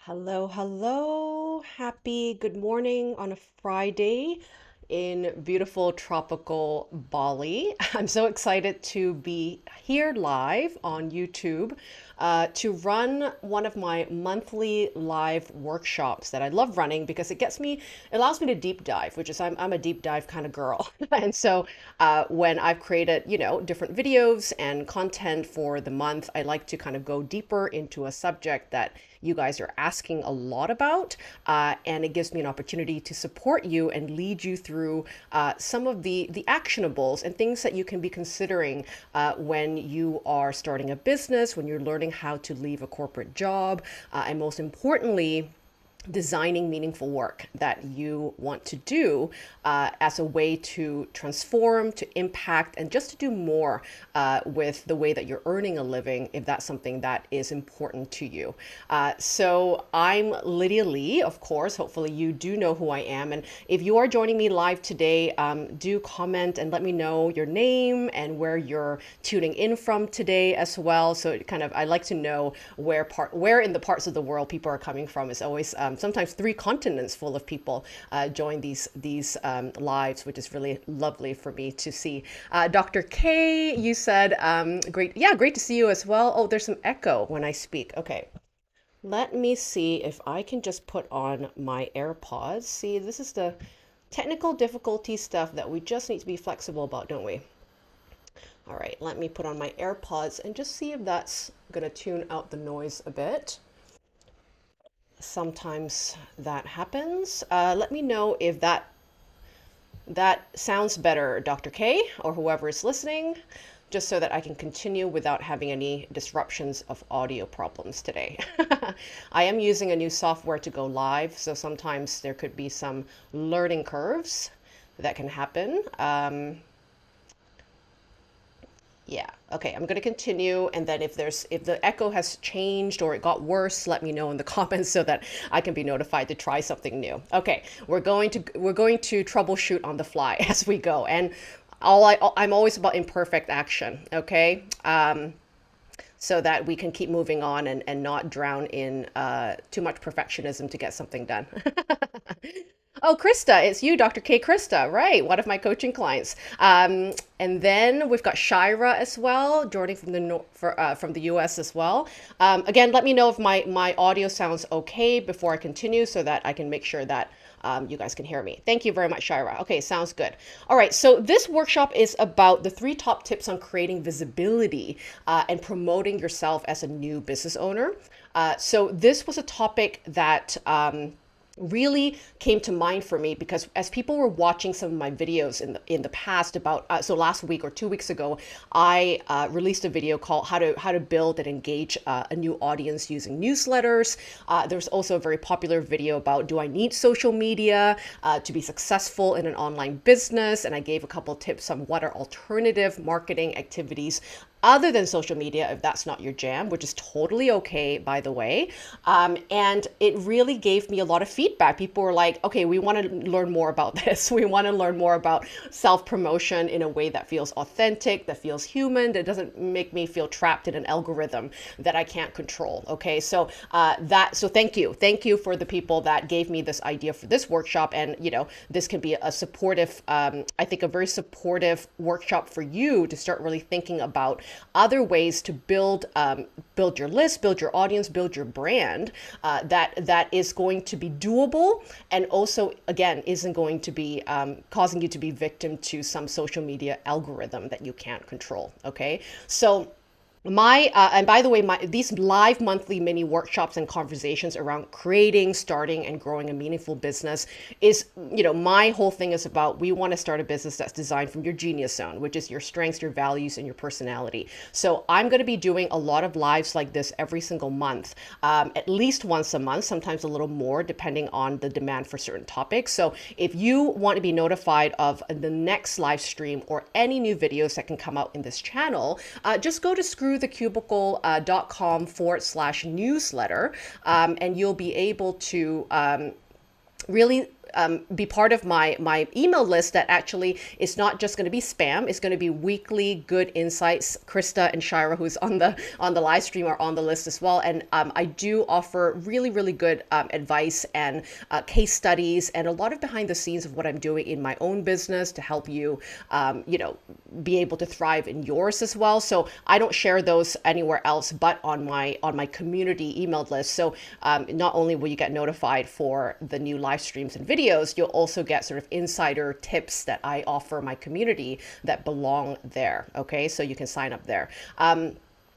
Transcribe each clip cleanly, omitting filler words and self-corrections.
Hello, hello. Happy good morning on a Friday in beautiful tropical Bali. I'm so excited to be here live on YouTube to run one of my monthly live workshops that I love running because it allows me to deep dive, which is I'm a deep dive kind of girl. And so when I've created, different videos and content for the month, I like to kind of go deeper into a subject that you guys are asking a lot about, and it gives me an opportunity to support you and lead you through some of the actionables and things that you can be considering when you are starting a business, when you're learning how to leave a corporate job, and most importantly, designing meaningful work that you want to do as a way to transform, to impact, and just to do more with the way that you're earning a living, if that's something that is important to you. So I'm Lydia Lee, of course. Hopefully, you do know who I am. And if you are joining me live today, do comment and let me know your name and where you're tuning in from today as well. So I like to know where in the parts of the world people are coming from. It's always sometimes three continents full of people join these lives, which is really lovely for me to see. Dr. K, you said great. Yeah, great to see you as well. Oh, there's some echo when I speak. Okay. Let me see if I can just put on my AirPods. See, this is the technical difficulty stuff that we just need to be flexible about, don't we? All right, let me put on my AirPods and just see if that's going to tune out the noise a bit. Sometimes that happens. Let me know if that sounds better, Dr. K, or whoever is listening, just so that I can continue without having any disruptions of audio problems today. I am using a new software to go live, so sometimes there could be some learning curves that can happen. Yeah. Okay, I'm going to continue, and then if the echo has changed or it got worse, let me know in the comments so that I can be notified to try something new. Okay, we're going to troubleshoot on the fly as we go, and I'm always about imperfect action. Okay. So that we can keep moving on and not drown in too much perfectionism to get something done. Oh, Krista, it's you, Dr. K. Krista, right? One of my coaching clients. And then we've got Shira as well, joining from from the U.S. as well. Again, let me know if my audio sounds okay before I continue, so that I can make sure that you guys can hear me. Thank you very much, Shira. Okay, sounds good. All right, so this workshop is about the 3 top tips on creating visibility and promoting yourself as a new business owner. So this was a topic that really came to mind for me because as people were watching some of my videos in the past about so last week or 2 weeks ago, I released a video called how to build and engage a new audience using newsletters. There's also a very popular video about, do I need social media to be successful in an online business? And I gave a couple tips on what are alternative marketing activities other than social media, if that's not your jam, which is totally okay, by the way. And it really gave me a lot of feedback. People were like, okay, we want to learn more about this. We want to learn more about self-promotion in a way that feels authentic, that feels human, that doesn't make me feel trapped in an algorithm that I can't control. Okay, so so thank you. Thank you for the people that gave me this idea for this workshop. And, this can be a supportive, I think a very supportive workshop for you to start really thinking about other ways to build your list, build your audience, build your brand that is going to be doable, and also again isn't going to be causing you to be victim to some social media algorithm that you can't control. Okay, so and by the way, these live monthly mini workshops and conversations around creating, starting, and growing a meaningful business is, my whole thing is about, we want to start a business that's designed from your genius zone, which is your strengths, your values, and your personality. So I'm going to be doing a lot of lives like this every single month, at least once a month, sometimes a little more, depending on the demand for certain topics. So if you want to be notified of the next live stream or any new videos that can come out in this channel, just go to screwthecubicle.com/newsletter, and you'll be able to really be part of my email list that actually is not just going to be spam. It's going to be weekly good insights. Krista and Shira, who's on the live stream, are on the list as well. And I do offer really good advice and case studies and a lot of behind the scenes of what I'm doing in my own business to help you, be able to thrive in yours as well. So I don't share those anywhere else but on my community email list. So not only will you get notified for the new live streams and videos, you'll also get sort of insider tips that I offer my community that belong there. Okay, so you can sign up there.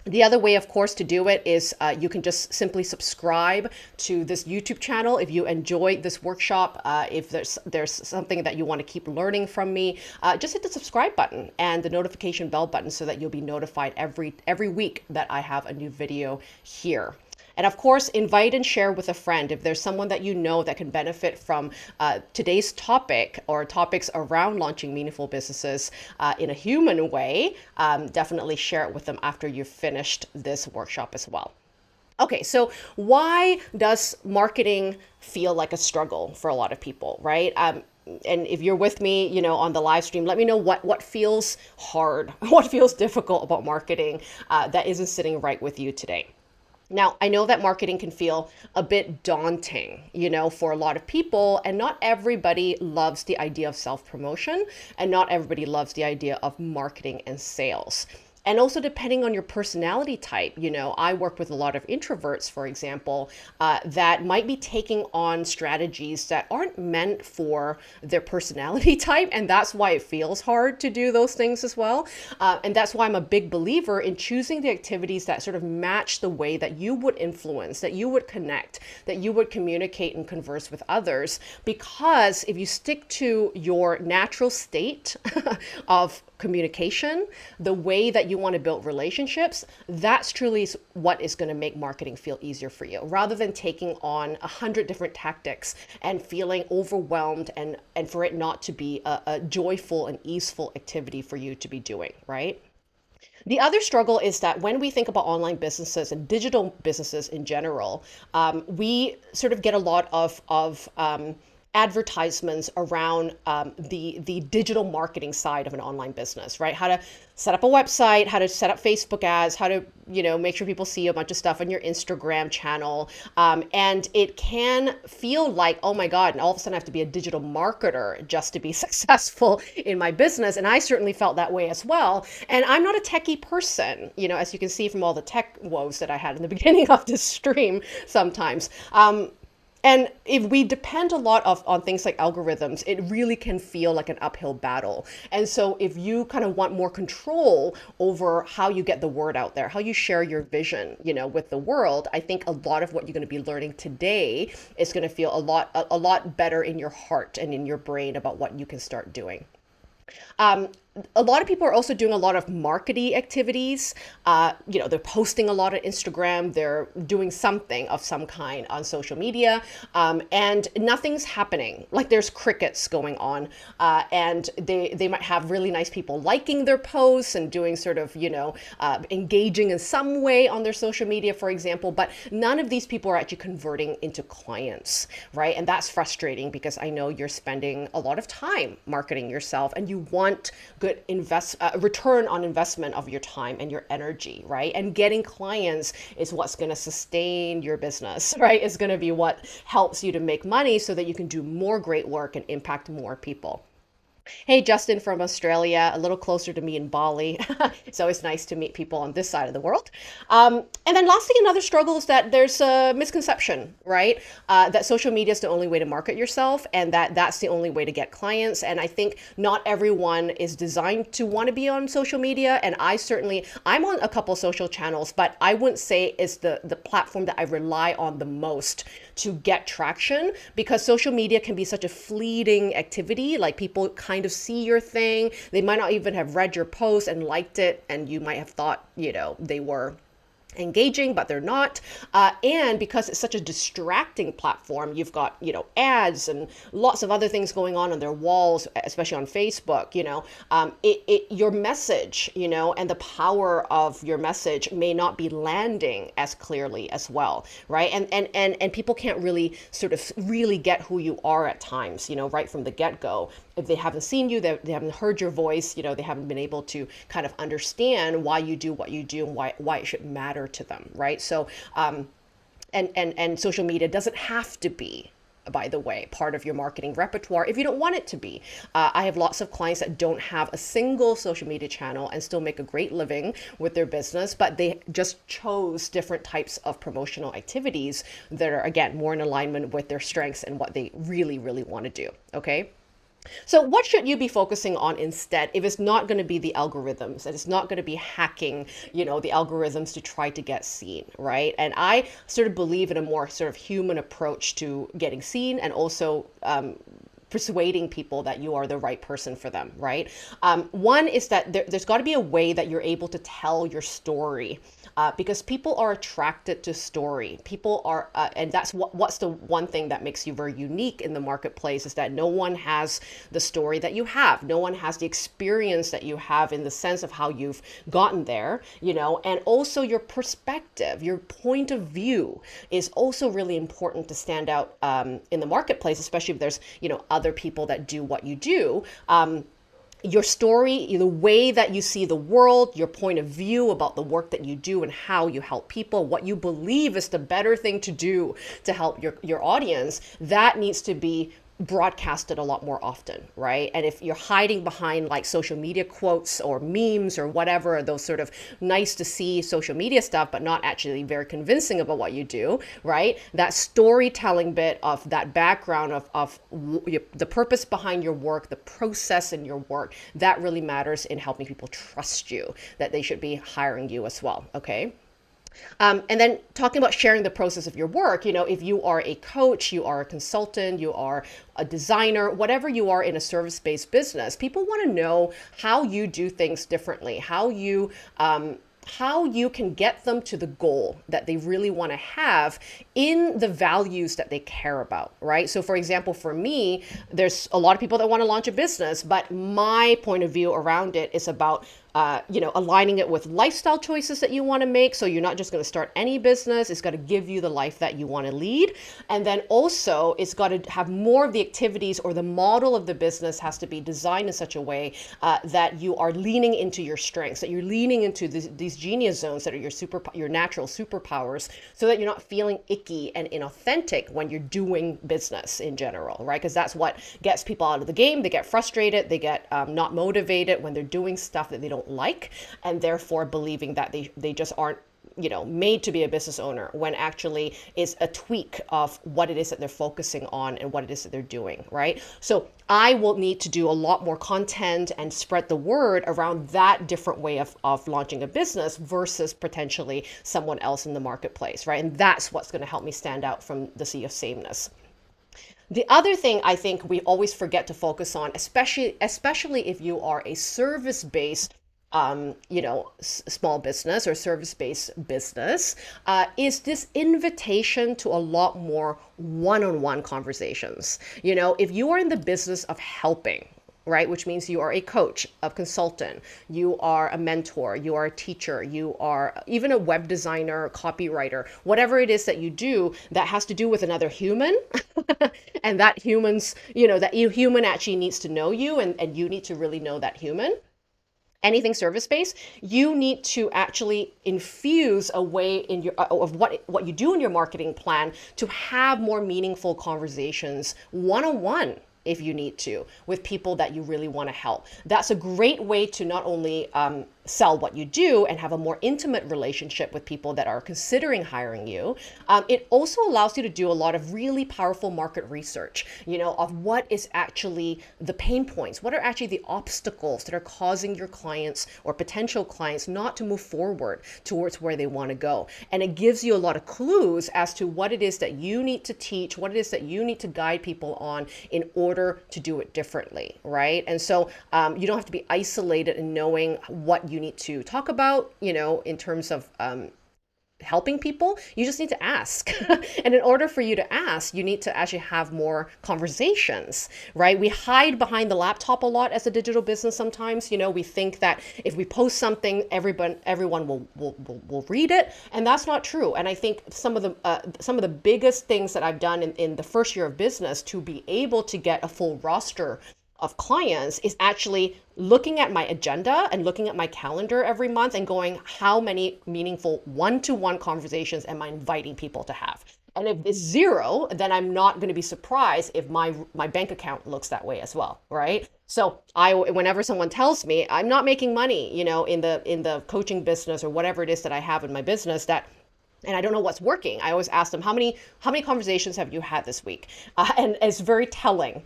The other way, of course, to do it is you can just simply subscribe to this YouTube channel. If you enjoy this workshop, if there's something that you want to keep learning from me, just hit the subscribe button and the notification bell button so that you'll be notified every week that I have a new video here. And of course, invite and share with a friend. If there's someone that you know that can benefit from today's topic or topics around launching meaningful businesses in a human way, definitely share it with them after you've finished this workshop as well. Okay, so why does marketing feel like a struggle for a lot of people, right? And if you're with me, on the live stream, let me know what feels hard, what feels difficult about marketing that isn't sitting right with you today. Now, I know that marketing can feel a bit daunting, for a lot of people, and not everybody loves the idea of self-promotion, and not everybody loves the idea of marketing and sales. And also depending on your personality type, I work with a lot of introverts, for example, that might be taking on strategies that aren't meant for their personality type. And that's why it feels hard to do those things as well. And that's why I'm a big believer in choosing the activities that sort of match the way that you would influence, that you would connect, that you would communicate and converse with others. Because if you stick to your natural state of communication, the way that you want to build relationships, that's truly what is going to make marketing feel easier for you, rather than taking on 100 different tactics and feeling overwhelmed and for it not to be a joyful and easeful activity for you to be doing, right? The other struggle is that when we think about online businesses and digital businesses in general, we sort of get a lot of advertisements around the digital marketing side of an online business, right? How to set up a website, how to set up Facebook ads, how to make sure people see a bunch of stuff on your Instagram channel, and it can feel like, oh my God, and all of a sudden I have to be a digital marketer just to be successful in my business. And I certainly felt that way as well. And I'm not a techie person, as you can see from all the tech woes that I had in the beginning of this stream sometimes. And if we depend a lot on things like algorithms, it really can feel like an uphill battle. And so if you kind of want more control over how you get the word out there, how you share your vision, with the world, I think a lot of what you're going to be learning today is going to feel a lot better in your heart and in your brain about what you can start doing. A lot of people are also doing a lot of marketing activities. They're posting a lot on Instagram. They're doing something of some kind on social media, and nothing's happening. Like there's crickets going on, and they might have really nice people liking their posts and doing sort of, engaging in some way on their social media, for example, but none of these people are actually converting into clients, right? And that's frustrating because I know you're spending a lot of time marketing yourself and you want good return on investment of your time and your energy, right? And getting clients is what's going to sustain your business, right? It's going to be what helps you to make money so that you can do more great work and impact more people. Hey, Justin from Australia, a little closer to me in Bali. It's always nice to meet people on this side of the world. And then lastly, another struggle is that there's a misconception, right? That social media is the only way to market yourself and that's the only way to get clients. And I think not everyone is designed to want to be on social media. And I'm on a couple social channels, but I wouldn't say it's the platform that I rely on the most to get traction, because social media can be such a fleeting activity. Like people kind of see your thing. They might not even have read your post and liked it. And you might have thought, they were engaging, but they're not. And because it's such a distracting platform, you've got, ads and lots of other things going on their walls, especially on Facebook, your message, and the power of your message may not be landing as clearly as well, right? And people can't really sort of really get who you are at times, right from the get-go. If they haven't seen you, they haven't heard your voice, they haven't been able to kind of understand why you do what you do and why it should matter to them, right? So, and social media doesn't have to be, by the way, part of your marketing repertoire if you don't want it to be. I have lots of clients that don't have a single social media channel and still make a great living with their business, but they just chose different types of promotional activities that are, again, more in alignment with their strengths and what they really, really want to do. Okay. So what should you be focusing on instead if it's not going to be the algorithms and it's not going to be hacking, the algorithms to try to get seen, right? And I sort of believe in a more sort of human approach to getting seen and also persuading people that you are the right person for them, right? One is that there's got to be a way that you're able to tell your story. Because people are attracted to story. People are, and that's what's the one thing that makes you very unique in the marketplace is that no one has the story that you have. No one has the experience that you have in the sense of how you've gotten there, and also your perspective, your point of view is also really important to stand out in the marketplace, especially if there's, other people that do what you do. Your story, the way that you see the world, your point of view about the work that you do and how you help people, what you believe is the better thing to do to help your audience, that needs to be broadcasted a lot more often, right? And if you're hiding behind like social media quotes or memes or whatever, those sort of nice to see social media stuff, but not actually very convincing about what you do, right? That storytelling bit of that background of the purpose behind your work, the process in your work, that really matters in helping people trust you, that they should be hiring you as well, okay? And then talking about sharing the process of your work, if you are a coach, you are a consultant, you are a designer, whatever you are in a service-based business, people want to know how you do things differently, how you can get them to the goal that they really want to have in the values that they care about, right? So for example, for me, there's a lot of people that want to launch a business, but my point of view around it is about aligning it with lifestyle choices that you want to make. So you're not just going to start any business. It's got to give you the life that you want to lead. And then also it's got to have more of the activities, or the model of the business has to be designed in such a way that you are leaning into your strengths, that you're leaning into these genius zones that are your natural superpowers, so that you're not feeling icky and inauthentic when you're doing business in general, right? Because that's what gets people out of the game. They get frustrated. They get not motivated when they're doing stuff that they don't like, and therefore believing that they just aren't made to be a business owner, when actually it's a tweak of what it is that they're focusing on and what it is that they're doing, right? So I will need to do a lot more content and spread the word around that different way of launching a business versus potentially someone else in the marketplace, right? And that's what's going to help me stand out from the sea of sameness. The other thing I think we always forget to focus on, especially if you are a service-based small business or service-based business, is this invitation to a lot more one-on-one conversations. If you are in the business of helping, right, which means you are a coach, a consultant, you are a mentor, you are a teacher, you are even a web designer, copywriter, whatever it is that you do that has to do with another human, and that human actually needs to know you, and you need to really know that human. Anything service-based, you need to actually infuse a way in your of what you do in your marketing plan to have more meaningful conversations one-on-one, if you need to, with people that you really want to help. That's a great way to not only sell what you do and have a more intimate relationship with people that are considering hiring you. It also allows you to do a lot of really powerful market research, of what is actually the pain points, what are actually the obstacles that are causing your clients or potential clients not to move forward towards where they want to go. And it gives you a lot of clues as to what it is that you need to teach, what it is that you need to guide people on in order to do it differently, right? And so you don't have to be isolated in knowing what you need to talk about, in terms of helping people, you just need to ask. And in order for you to ask, you need to actually have more conversations, right? We hide behind the laptop a lot as a digital business sometimes. We think that if we post something, everyone will read it, and that's not true. And I think some of the biggest things that I've done in the first year of business to be able to get a full roster of clients is actually looking at my agenda and looking at my calendar every month and going, how many meaningful one-to-one conversations am I inviting people to have? And if it's zero, then I'm not going to be surprised if my bank account looks that way as well, right? So whenever someone tells me I'm not making money, in the coaching business or whatever it is that I have in my business, and I don't know what's working, I always ask them, how many conversations have you had this week? And it's very telling,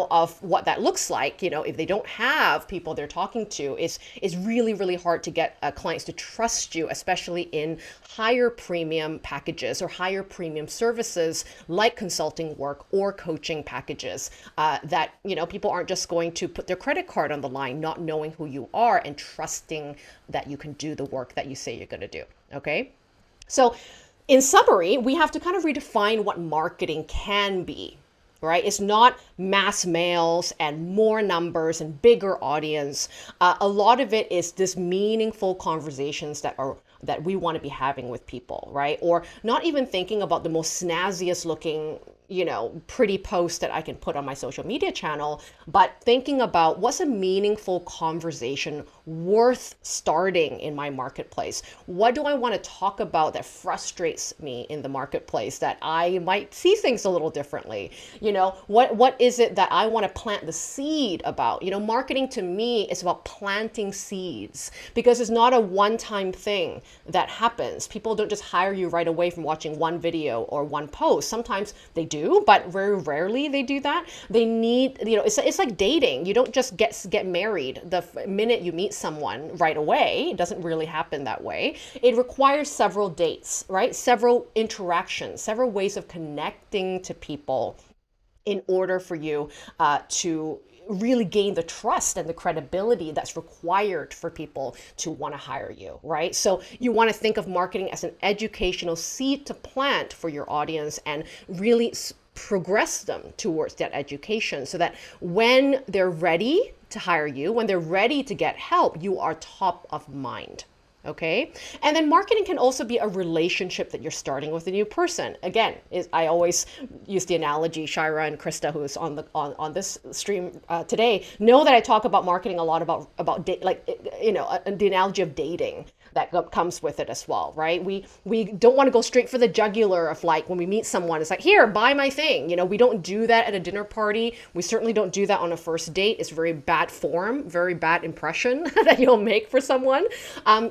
of what that looks like. If they don't have people they're talking to, it's really, really hard to get clients to trust you, especially in higher premium packages or higher premium services like consulting work or coaching packages that, people aren't just going to put their credit card on the line, not knowing who you are and trusting that you can do the work that you say you're going to do. Okay. So in summary, we have to kind of redefine what marketing can be, right? It's not mass mails and more numbers and bigger audience. A lot of it is this meaningful conversations that we want to be having with people, right? Or not even thinking about the most snazziest looking, pretty post that I can put on my social media channel, but thinking about what's a meaningful conversation worth starting in my marketplace. What do I want to talk about that frustrates me in the marketplace, that I might see things a little differently? What is it that I want to plant the seed about? Marketing to me is about planting seeds, because it's not a one-time thing that happens. People don't just hire you right away from watching one video or one post. Sometimes they do, but very rarely they do that. They need, it's like dating. You don't just get married the minute you meet someone right away. It doesn't really happen that way. It requires several dates, right? Several interactions, several ways of connecting to people in order for you to really gain the trust and the credibility that's required for people to want to hire you, right? So you want to think of marketing as an educational seed to plant for your audience and really progress them towards that education, so that when they're ready to hire you, when they're ready to get help, you are top of mind. Okay. And then marketing can also be a relationship that you're starting with a new person. Again, I always use the analogy, Shira and Krista, who is on this stream today, know that I talk about marketing a lot about the analogy of dating that comes with it as well, right? We don't want to go straight for the jugular of, like, when we meet someone, it's like, here, buy my thing. We don't do that at a dinner party. We certainly don't do that on a first date. It's very bad form, very bad impression that you'll make for someone.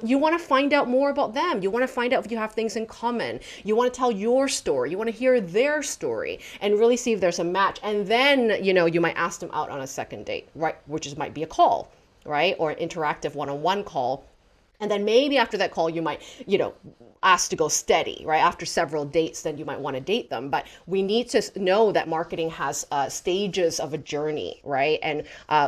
You want to find out more about them. You want to find out if you have things in common. You want to tell your story. You want to hear their story and really see if there's a match. And then, you might ask them out on a second date, right? Which might be a call, right? Or an interactive one-on-one call. And then maybe after that call, you might, ask to go steady, right? After several dates, then you might want to date them. But we need to know that marketing has stages of a journey, right? And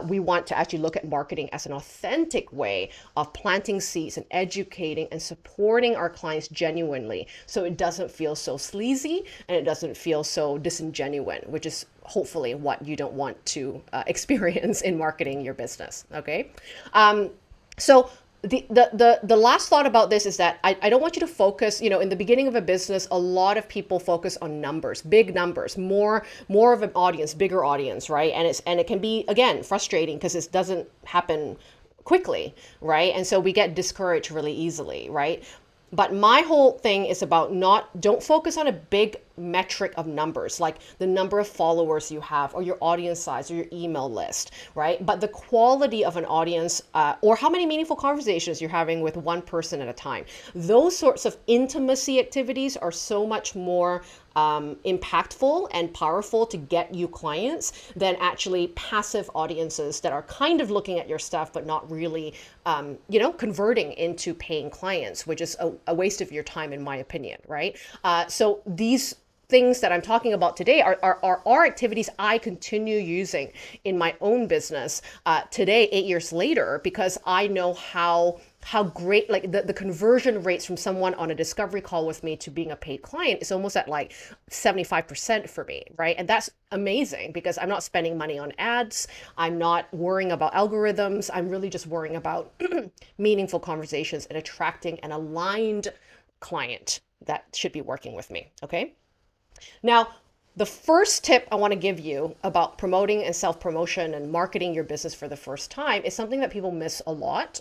we want to actually look at marketing as an authentic way of planting seeds and educating and supporting our clients genuinely, so it doesn't feel so sleazy and it doesn't feel so disingenuous, which is hopefully what you don't want to experience in marketing your business, okay? So the last thought about this is that I don't want you to focus, in the beginning of a business, a lot of people focus on numbers, big numbers, more of an audience, bigger audience, right? And it can be, again, frustrating because it doesn't happen quickly, right? And so we get discouraged really easily, right? But my whole thing is about don't focus on a big metric of numbers, like the number of followers you have or your audience size or your email list, right? But the quality of an audience or how many meaningful conversations you're having with one person at a time. Those sorts of intimacy activities are so much more impactful and powerful to get you clients than actually passive audiences that are kind of looking at your stuff but not really converting into paying clients, which is a waste of your time, in my opinion, right? So these things that I'm talking about today are activities I continue using in my own business today, 8 years later, because I know how great, like the conversion rates from someone on a discovery call with me to being a paid client is almost at like 75% for me, right? And that's amazing because I'm not spending money on ads. I'm not worrying about algorithms. I'm really just worrying about meaningful conversations and attracting an aligned client that should be working with me. Okay. Now, the first tip I want to give you about promoting and self-promotion and marketing your business for the first time is something that people miss a lot.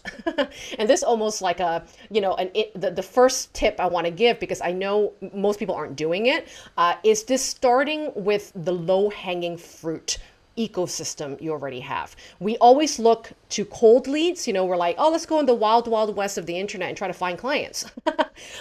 And this almost like the first tip I want to give, because I know most people aren't doing it, is this starting with the low-hanging fruit ecosystem you already have. We always look to cold leads. We're like, oh, let's go in the wild, wild west of the internet and try to find clients.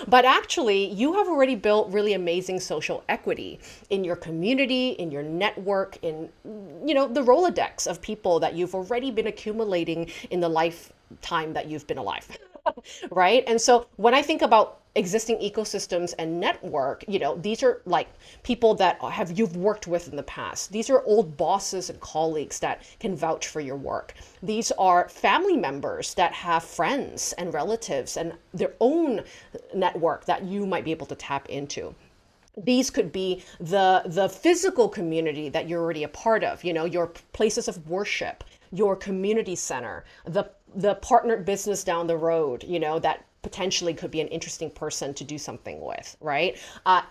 But actually, you have already built really amazing social equity in your community, in your network, in, the Rolodex of people that you've already been accumulating in the lifetime that you've been alive. Right? And so when I think about existing ecosystems and network, these are like people that you've worked with in the past. These are old bosses and colleagues that can vouch for your work. These are family members that have friends and relatives and their own network that you might be able to tap into. These could be the physical community that you're already a part of, your places of worship, your community center, the partnered business down the road, that potentially could be an interesting person to do something with, right?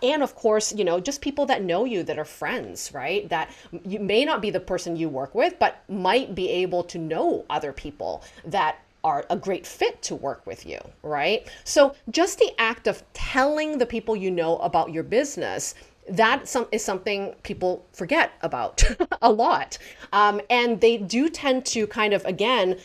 And of course, just people that know you, that are friends, right? That you may not be the person you work with, but might be able to know other people that are a great fit to work with you, right? So just the act of telling the people you know about your business, that is something people forget about a lot. And they do tend to kind of, again,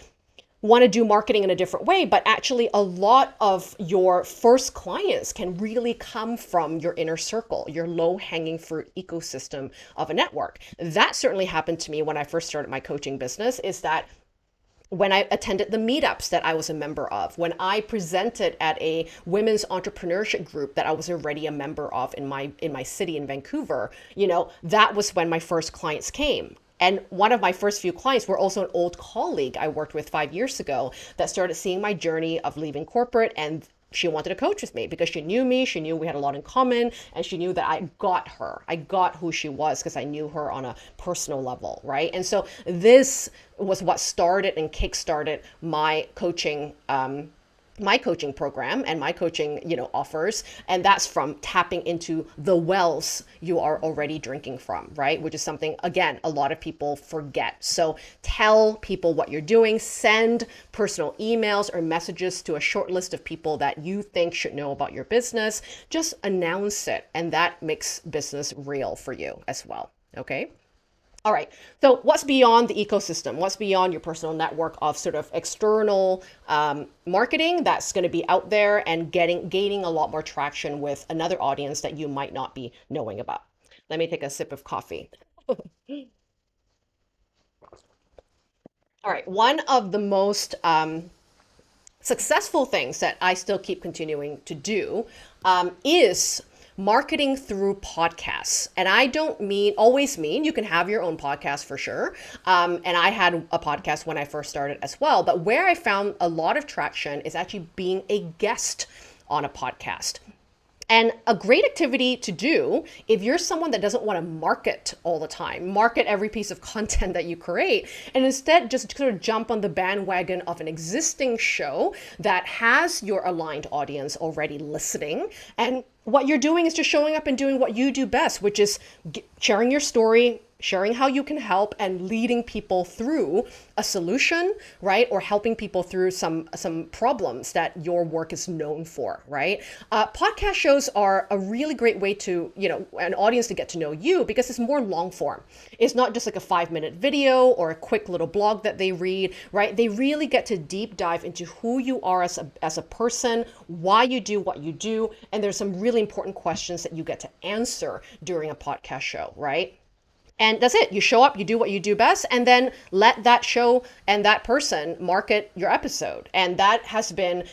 want to do marketing in a different way, but actually a lot of your first clients can really come from your inner circle, your low-hanging fruit ecosystem of a network. That certainly happened to me when I first started my coaching business, is that when I attended the meetups that I was a member of, when I presented at a women's entrepreneurship group that I was already a member of in my city in Vancouver, that was when my first clients came. And one of my first few clients were also an old colleague I worked with 5 years ago that started seeing my journey of leaving corporate, and she wanted to coach with me because she knew me, she knew we had a lot in common, and she knew that I got her. I got who she was because I knew her on a personal level, right? And so this was what started and kickstarted my coaching program and my coaching, offers. And that's from tapping into the wells you are already drinking from, right? Which is something, again, a lot of people forget. So tell people what you're doing, send personal emails or messages to a short list of people that you think should know about your business. Just announce it. And that makes business real for you as well. Okay. All right. So what's beyond the ecosystem? What's beyond your personal network of sort of external marketing that's going to be out there and gaining a lot more traction with another audience that you might not be knowing about? Let me take a sip of coffee. All right. One of the most successful things that I still keep continuing to do is marketing through podcasts. And I don't always mean you can have your own podcast for sure. And I had a podcast when I first started as well. But where I found a lot of traction is actually being a guest on a podcast. And a great activity to do if you're someone that doesn't want to market all the time, market every piece of content that you create, and instead just sort of jump on the bandwagon of an existing show that has your aligned audience already listening. And what you're doing is just showing up and doing what you do best, which is sharing your story, sharing how you can help, and leading people through a solution, right? Or helping people through some problems that your work is known for, right? Podcast shows are a really great way to, an audience to get to know you because it's more long form. It's not just like a 5-minute video or a quick little blog that they read, right? They really get to deep dive into who you are as a person, why you do what you do, and there's some really important questions that you get to answer during a podcast show, right? And that's it. You show up, you do what you do best, and then let that show and that person market your episode. And that has been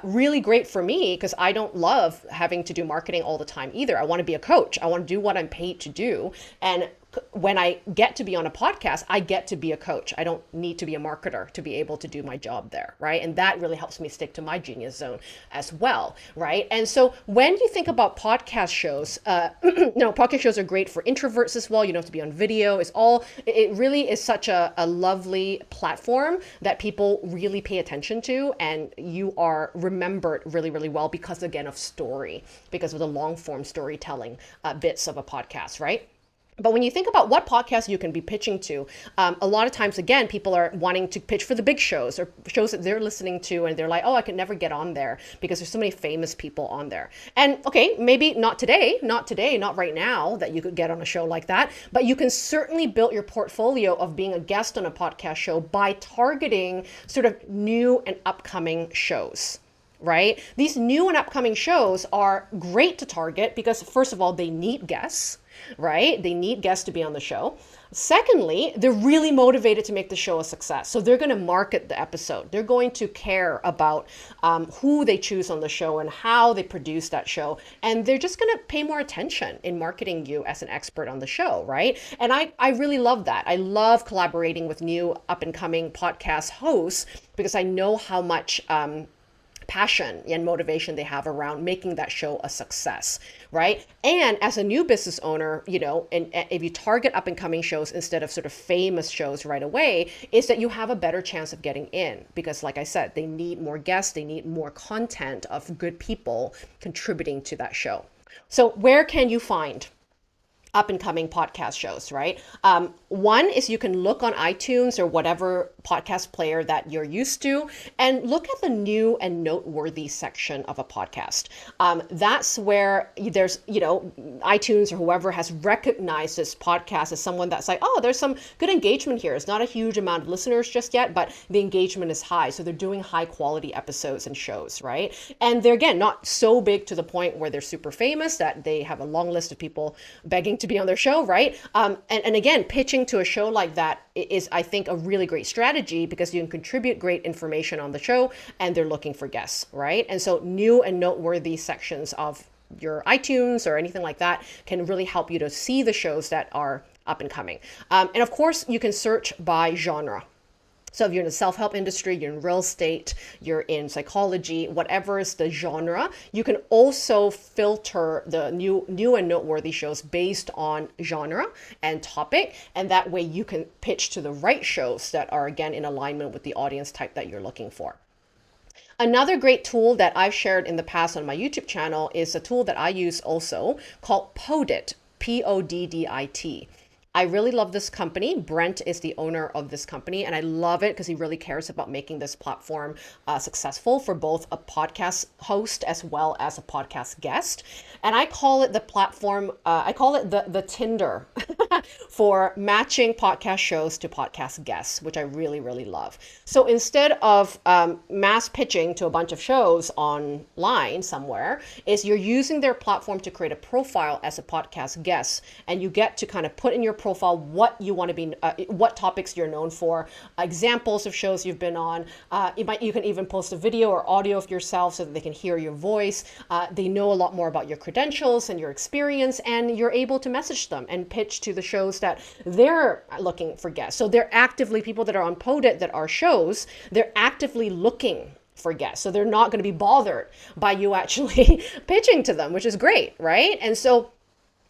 really great for me because I don't love having to do marketing all the time either. I want to be a coach. I want to do what I'm paid to do. And when I get to be on a podcast, I get to be a coach. I don't need to be a marketer to be able to do my job there, right? And that really helps me stick to my genius zone as well, right? And so when you think about podcast shows, podcast shows are great for introverts as well. You don't have to be on video. It really is such a lovely platform that people really pay attention to, and you are remembered really, really well because, again, of story, because of the long form storytelling bits of a podcast, right? But when you think about what podcasts you can be pitching to, a lot of times, again, people are wanting to pitch for the big shows or shows that they're listening to, and they're like, oh, I can never get on there because there's so many famous people on there. And okay, maybe not today, not right now that you could get on a show like that, but you can certainly build your portfolio of being a guest on a podcast show by targeting sort of new and upcoming shows. Right? These new and upcoming shows are great to target because, first of all, they need guests, right? They need guests to be on the show. Secondly, they're really motivated to make the show a success. So they're going to market the episode. They're going to care about who they choose on the show and how they produce that show. And they're just going to pay more attention in marketing you as an expert on the show, right? And I really love that. I love collaborating with new up and coming podcast hosts because I know how much passion and motivation they have around making that show a success, right? And as a new business owner, and if you target up and coming shows instead of sort of famous shows right away, is that you have a better chance of getting in because, like I said, they need more guests, they need more content of good people contributing to that show. So where can you find up and coming podcast shows, right? One is you can look on iTunes or whatever podcast player that you're used to and look at the new and noteworthy section of a podcast. That's where there's, iTunes or whoever has recognized this podcast as someone that's like, oh, there's some good engagement here. It's not a huge amount of listeners just yet, but the engagement is high. So they're doing high quality episodes and shows, right? And they're, again, not so big to the point where they're super famous that they have a long list of people begging to be on their show, right? And again, pitching to a show like that is, I think, a really great strategy because you can contribute great information on the show and they're looking for guests, right? And so new and noteworthy sections of your iTunes or anything like that can really help you to see the shows that are up and coming. And of course, you can search by genre. So if you're in the self-help industry, you're in real estate, you're in psychology, whatever is the genre, you can also filter the new and noteworthy shows based on genre and topic. And that way you can pitch to the right shows that are, again, in alignment with the audience type that you're looking for. Another great tool that I've shared in the past on my YouTube channel is a tool that I use also called Poddit, Poddit. I really love this company. Brent is the owner of this company, and I love it because he really cares about making this platform successful for both a podcast host as well as a podcast guest. And I call it the platform, I call it the Tinder for matching podcast shows to podcast guests, which I really, really love. So instead of mass pitching to a bunch of shows online somewhere, is you're using their platform to create a profile as a podcast guest, and you get to kind of put in your profile what you want to be, what topics you're known for, examples of shows you've been on. You can even post a video or audio of yourself so that they can hear your voice. They know a lot more about your credentials and your experience, and you're able to message them and pitch to the shows that they're looking for guests. So they're actively, people that are on Poddit that are shows, they're actively looking for guests. So they're not going to be bothered by you actually pitching to them, which is great, right? And so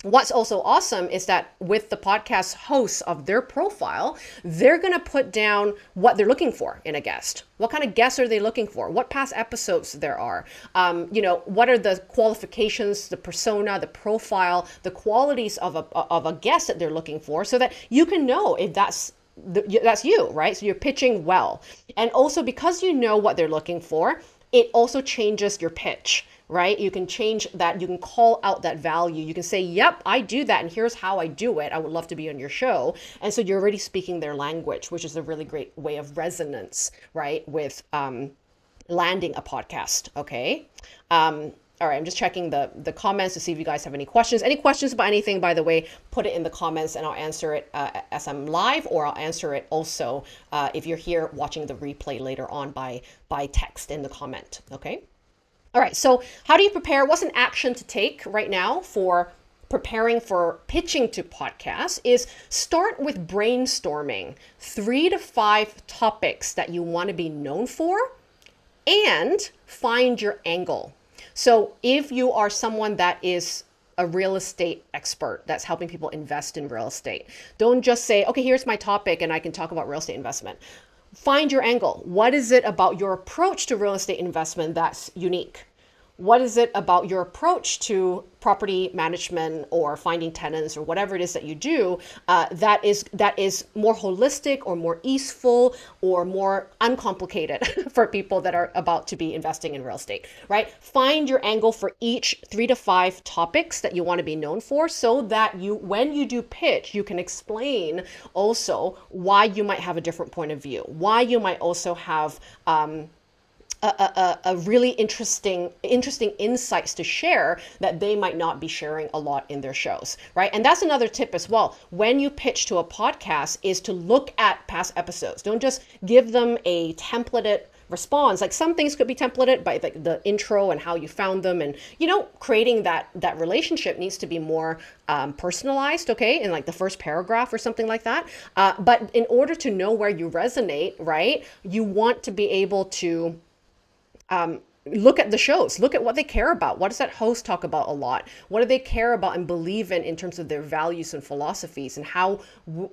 what's also awesome is that with the podcast hosts of their profile, they're going to put down what they're looking for in a guest. What kind of guests are they looking for? What past episodes there are? What are the qualifications, the persona, the profile, the qualities of a guest that they're looking for, so that you can know if that's you, right? So you're pitching well. And also because you know what they're looking for, it also changes your pitch, right? You can change that. You can call out that value. You can say, yep, I do that. And here's how I do it. I would love to be on your show. And so you're already speaking their language, which is a really great way of resonance, right? With landing a podcast. Okay. All right, I'm just checking the comments to see if you guys have any questions. Any questions about anything, by the way, put it in the comments and I'll answer it as I'm live, or I'll answer it also if you're here watching the replay later on by text in the comment. Okay. All right. So how do you prepare? What's an action to take right now for preparing for pitching to podcasts? Is start with brainstorming 3 to 5 topics that you want to be known for and find your angle. So if you are someone that is a real estate expert that's helping people invest in real estate, don't just say, okay, here's my topic and I can talk about real estate investment. Find your angle. What is it about your approach to real estate investment that's unique? What is it about your approach to property management or finding tenants or whatever it is that you do that is more holistic or more easeful or more uncomplicated for people that are about to be investing in real estate, right? Find your angle for each 3 to 5 topics that you want to be known for, so that you, when you do pitch, you can explain also why you might have a different point of view, why you might also have a really interesting insights to share that they might not be sharing a lot in their shows, right? And that's another tip as well. When you pitch to a podcast, is to look at past episodes. Don't just give them a templated response. Like some things could be templated by the intro and how you found them, and creating that relationship needs to be more personalized, okay, in like the first paragraph or something like that. But in order to know where you resonate, right, you want to be able to look at the shows, look at what they care about. What does that host talk about a lot? What do they care about and believe in terms of their values and philosophies, and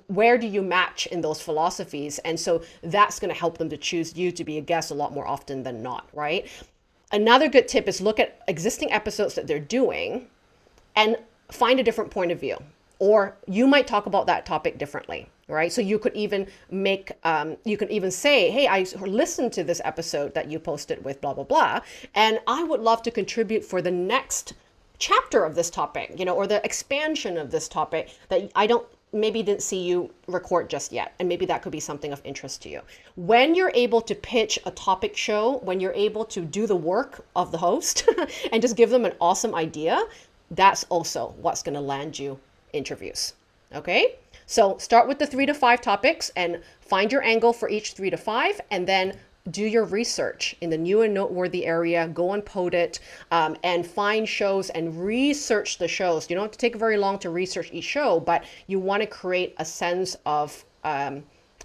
where do you match in those philosophies? And so that's going to help them to choose you to be a guest a lot more often than not, right? Another good tip is look at existing episodes that they're doing and find a different point of view. Or you might talk about that topic differently, right? So you could even say, hey, I listened to this episode that you posted with blah, blah, blah, and I would love to contribute for the next chapter of this topic, or the expansion of this topic that I didn't see you record just yet. And maybe that could be something of interest to you. When you're able to pitch a topic show, when you're able to do the work of the host and just give them an awesome idea, that's also what's going to land you interviews. Okay, so start with the 3 to 5 topics and find your angle for each 3 to 5, and then do your research in the new and noteworthy area. Go on Podit and find shows and research the shows. You don't have to take very long to research each show, but you want to create a sense of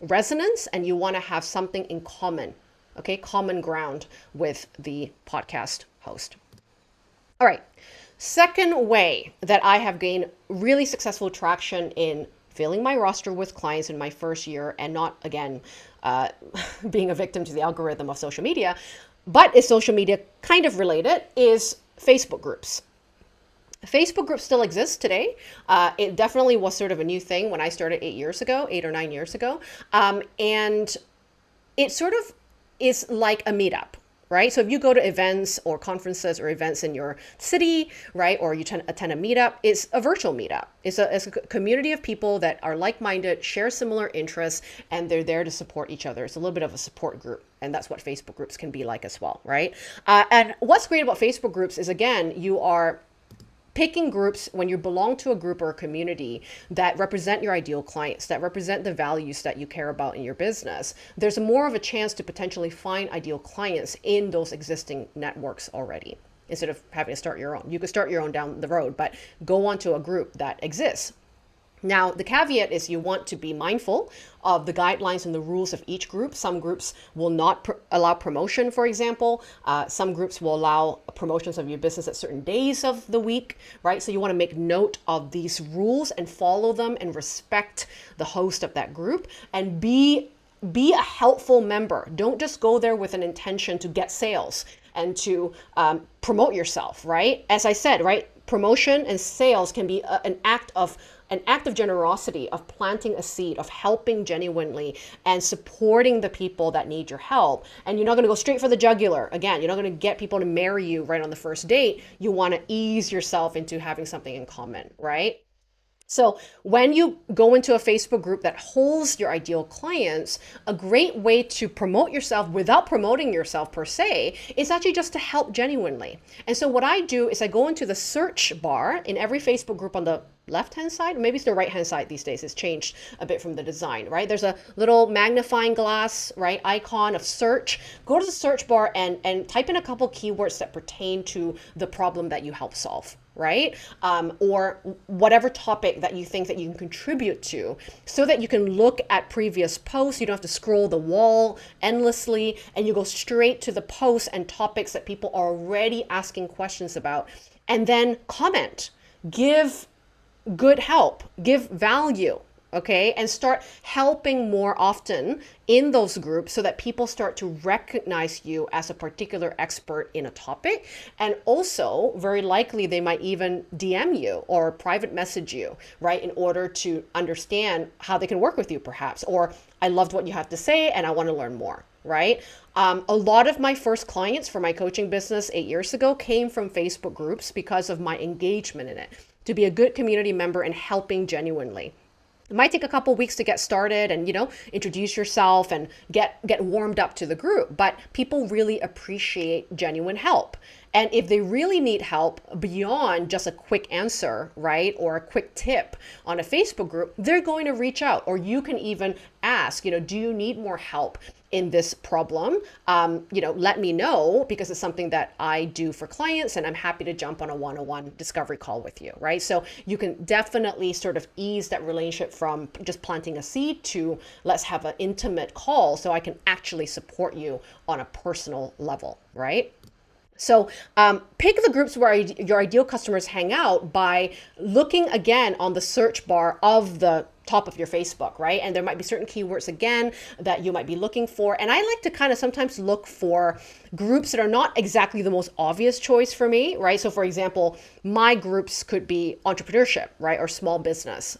resonance, and you want to have something in common, okay, common ground with the podcast host. All right. Second way that I have gained really successful traction in filling my roster with clients in my first year, and not, again, being a victim to the algorithm of social media, but is social media kind of related, is Facebook groups. Facebook groups still exist today. It definitely was sort of a new thing when I started 8 or 9 years ago. And it sort of is like a meetup. Right? So if you go to events or conferences or events in your city, right, or you attend a meetup, it's a virtual meetup. It's a community of people that are like-minded, share similar interests, and they're there to support each other. It's a little bit of a support group, and that's what Facebook groups can be like as well, right? And what's great about Facebook groups is, again, you are picking groups when you belong to a group or a community that represent your ideal clients, that represent the values that you care about in your business. There's more of a chance to potentially find ideal clients in those existing networks already, instead of having to start your own. You could start your own down the road, but go onto a group that exists. Now, the caveat is you want to be mindful of the guidelines and the rules of each group. Some groups will not allow promotion, for example. Some groups will allow promotions of your business at certain days of the week, right? So you want to make note of these rules and follow them and respect the host of that group, and be a helpful member. Don't just go there with an intention to get sales and to promote yourself, right? As I said, right? Promotion and sales can be an act of generosity, of planting a seed, of helping genuinely and supporting the people that need your help. And you're not going to go straight for the jugular. Again, you're not going to get people to marry you right on the first date. You want to ease yourself into having something in common, right? So when you go into a Facebook group that holds your ideal clients, a great way to promote yourself without promoting yourself per se is actually just to help genuinely. And so what I do is I go into the search bar in every Facebook group on the left-hand side, maybe it's the right-hand side these days. It's changed a bit from the design, right? There's a little magnifying glass, right, icon of search. Go to the search bar and type in a couple keywords that pertain to the problem that you help solve, right? Or whatever topic that you think that you can contribute to, so that you can look at previous posts. You don't have to scroll the wall endlessly, and you go straight to the posts and topics that people are already asking questions about, and then comment, give good help, give value, okay? And start helping more often in those groups so that people start to recognize you as a particular expert in a topic. And also, very likely, they might even DM you or private message you, right? In order to understand how they can work with you, perhaps. Or, I loved what you have to say and I want to learn more, right? A lot of my first clients for my coaching business 8 years ago came from Facebook groups because of my engagement in it, to be a good community member and helping genuinely. It might take a couple weeks to get started and, introduce yourself and get warmed up to the group, but people really appreciate genuine help. And if they really need help beyond just a quick answer, right, or a quick tip on a Facebook group, they're going to reach out. Or you can even ask, do you need more help in this problem? Let me know, because it's something that I do for clients and I'm happy to jump on a one-on-one discovery call with you, right? So you can definitely sort of ease that relationship from just planting a seed to let's have an intimate call so I can actually support you on a personal level, right? So pick the groups where your ideal customers hang out by looking again on the search bar of the top of your Facebook, right? And there might be certain keywords again that you might be looking for. And I like to kind of sometimes look for groups that are not exactly the most obvious choice for me, right? So for example, my groups could be entrepreneurship, right? Or small business.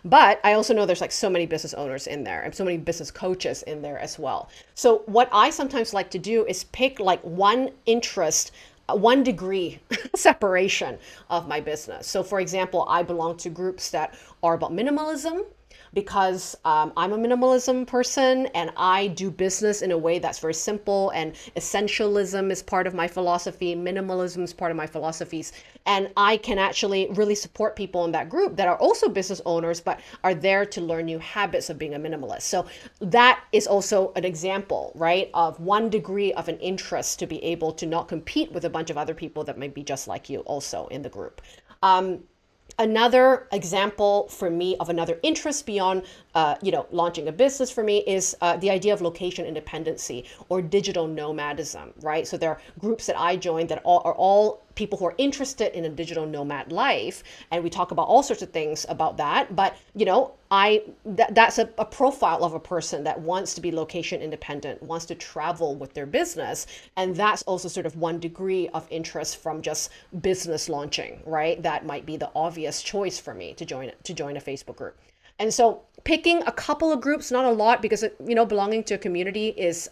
But I also know there's like so many business owners in there and so many business coaches in there as well. So what I sometimes like to do is pick like one interest, 1 degree separation of my business. So for example, I belong to groups that are about minimalism, because I'm a minimalism person and I do business in a way that's very simple, and essentialism is part of my philosophy, minimalism is part of my philosophies. And I can actually really support people in that group that are also business owners, but are there to learn new habits of being a minimalist. So that is also an example, right, of 1 degree of an interest to be able to not compete with a bunch of other people that might be just like you also in the group. Another example for me of another interest beyond, launching a business for me is the idea of location independency or digital nomadism, right? So there are groups that I joined that are all people who are interested in a digital nomad life, and we talk about all sorts of things about that. But that's a profile of a person that wants to be location independent, wants to travel with their business, and that's also sort of 1 degree of interest from just business launching, right? That might be the obvious choice for me to join a Facebook group. And so picking a couple of groups, not a lot, because belonging to a community is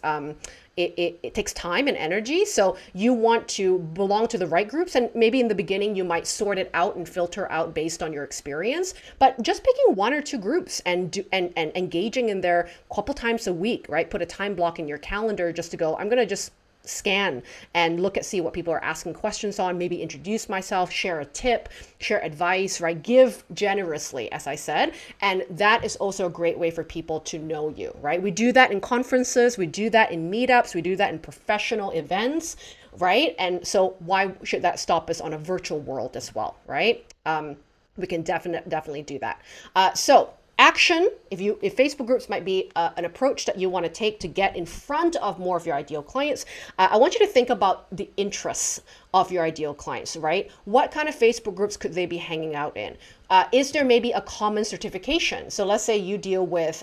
it takes time and energy. So you want to belong to the right groups, and maybe in the beginning you might sort it out and filter out based on your experience. But just picking 1 or 2 groups and engaging in there a couple times a week, right? Put a time block in your calendar just to go, I'm gonna just scan and see what people are asking questions on, maybe introduce myself, share a tip, share advice, right? Give generously, as I said. And that is also a great way for people to know you, right? We do that in conferences, we do that in meetups, we do that in professional events, right? And so why should that stop us on a virtual world as well, right? We can definitely do that. So action, if Facebook groups might be an approach that you want to take to get in front of more of your ideal clients, I want you to think about the interests of your ideal clients, right? What kind of Facebook groups could they be hanging out in? Is there maybe a common certification? So let's say you deal with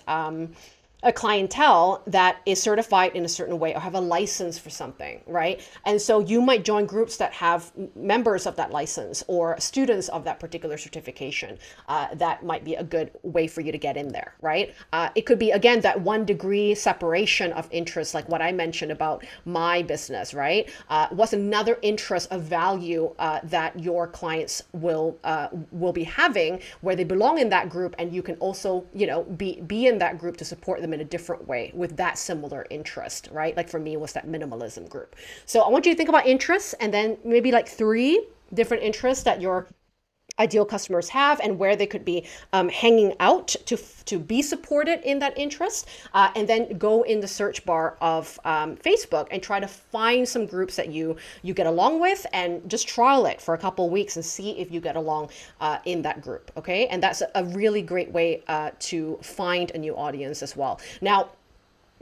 a clientele that is certified in a certain way or have a license for something, right? And so you might join groups that have members of that license or students of that particular certification. That might be a good way for you to get in there, right? It could be, again, that 1 degree separation of interest, like what I mentioned about my business, right? What's another interest of value that your clients will be having where they belong in that group, and you can also, be in that group to support them in a different way with that similar interest, right? Like for me, it was that minimalism group. So I want you to think about interests, and then maybe like 3 different interests that your ideal customers have and where they could be hanging out to be supported in that interest, and then go in the search bar of Facebook and try to find some groups that you get along with, and just trial it for a couple of weeks and see if you get along in that group. Okay, and that's a really great way to find a new audience as well. Now,